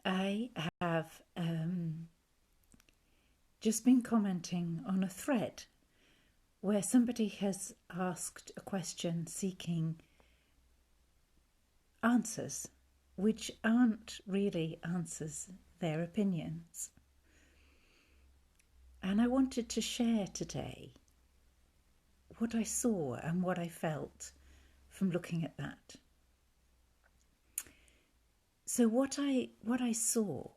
I have just been commenting on a thread where somebody has asked a question seeking answers, which aren't really answers, their opinions. And I wanted to share today what I saw and what I felt from looking at that. So what I saw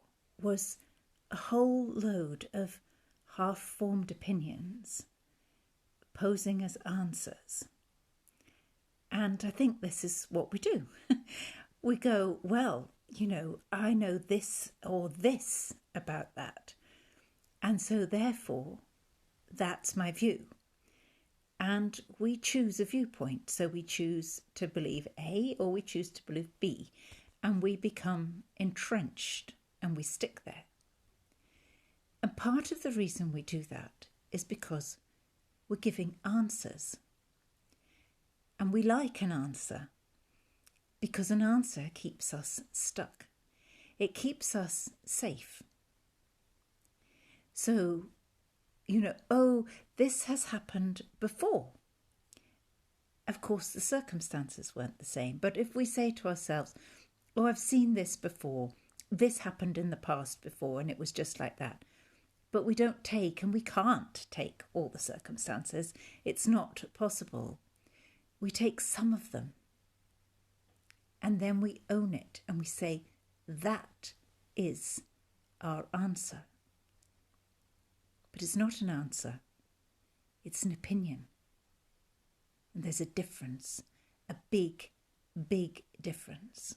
was a whole load of half-formed opinions posing as answers. And I think this is what we do. We go, well, I know this or this about that. And so therefore, that's my view. And we choose a viewpoint. So we choose to believe A or we choose to believe B. And we become entrenched and we stick there. And part of the reason we do that is because we're giving answers. And we like an answer because an answer keeps us stuck. It keeps us safe. So, this has happened before. Of course, the circumstances weren't the same. But if we say to ourselves, oh, I've seen this before, this happened in the past before, and it was just like that. But we don't take, and we can't take all the circumstances. It's not possible. We take some of them. And then we own it, and we say, that is our answer. But it's not an answer. It's an opinion. And there's a difference, a big, big difference.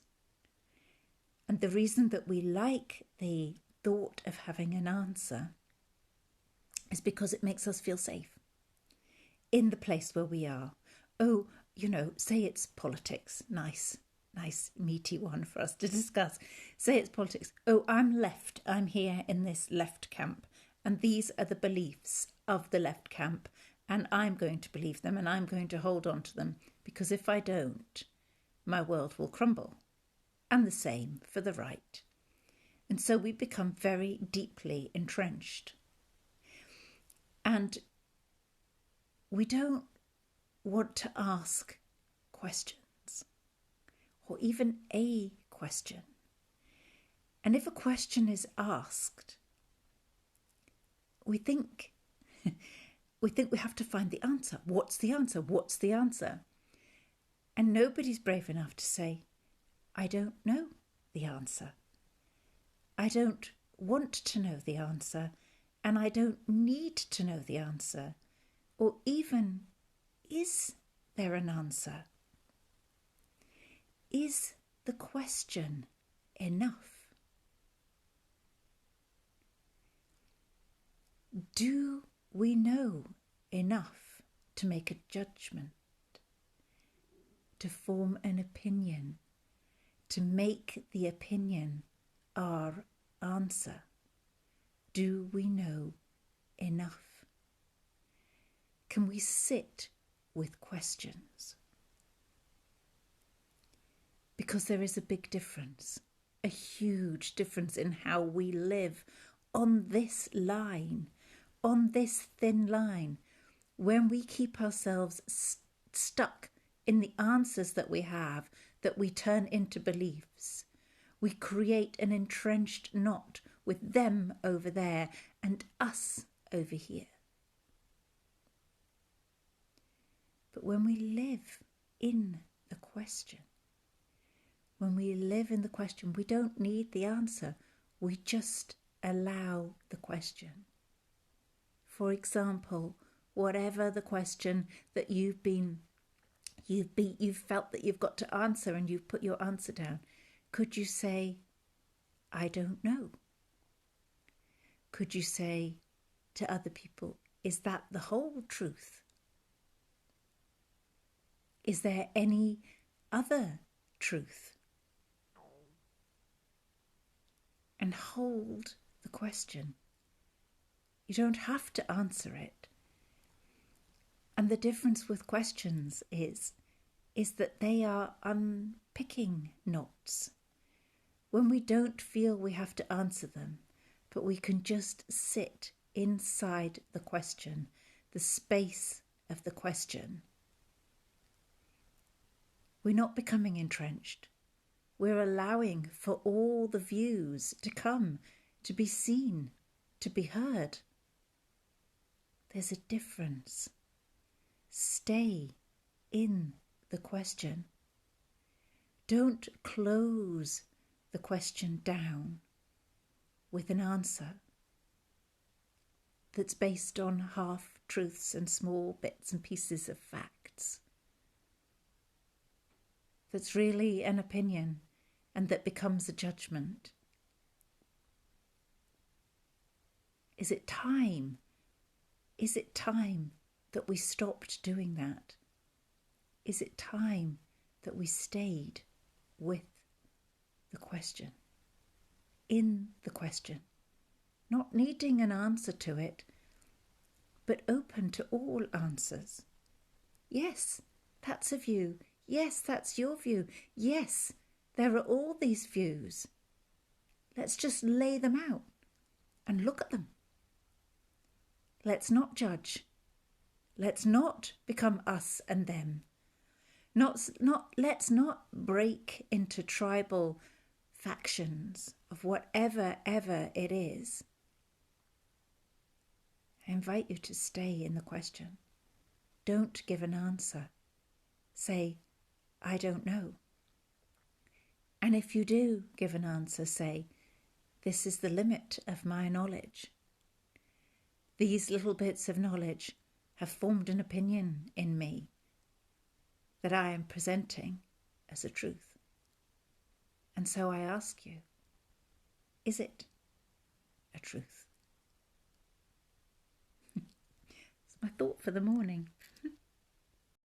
And the reason that we like the thought of having an answer is because it makes us feel safe in the place where we are. Oh, say it's politics. Nice, meaty one for us to discuss. Say it's politics. Oh, I'm left. I'm here in this left camp. And these are the beliefs of the left camp. And I'm going to believe them and I'm going to hold on to them. Because if I don't, my world will crumble. And the same for the right. And so we become very deeply entrenched. And we don't want to ask questions or even a question. And if a question is asked, we think we have to find the answer. What's the answer? What's the answer? And nobody's brave enough to say, I don't know the answer. I don't want to know the answer, and I don't need to know the answer. Or even, is there an answer? Is the question enough? Do we know enough to make a judgment, to form an opinion, to make the opinion our answer? Do we know enough? Can we sit with questions? Because there is a big difference, a huge difference in how we live on this line, on this thin line, when we keep ourselves stuck in the answers that we have, that we turn into beliefs. We create an entrenched knot with them over there and us over here. But when we live in the question, we don't need the answer. We just allow the question. For example, whatever the question that you've felt that you've got to answer and you've put your answer down, could you say, I don't know? Could you say to other people, is that the whole truth? Is there any other truth? And hold the question. You don't have to answer it. And the difference with questions is that they are unpicking knots. when we don't feel we have to answer them, but we can just sit inside the question, the space of the question. We're not becoming entrenched. We're allowing for all the views to come, to be seen, to be heard. There's a difference. Stay in the question. Don't close the question down with an answer that's based on half-truths and small bits and pieces of facts. That's really an opinion and that becomes a judgment. Is it time? Is it time that we stopped doing that? Is it time that we stayed with the question, in the question, not needing an answer to it, but open to all answers? Yes, that's a view. Yes, that's your view. Yes, there are all these views. Let's just lay them out and look at them. Let's not judge. Let's not become us and them. Let's not break into tribal factions of whatever ever it is. I invite you to stay in the question. Don't give an answer. Say, I don't know. And if you do give an answer, say, this is the limit of my knowledge. These little bits of knowledge have formed an opinion in me that I am presenting as a truth. And so I ask you, is it a truth? It's my thought for the morning.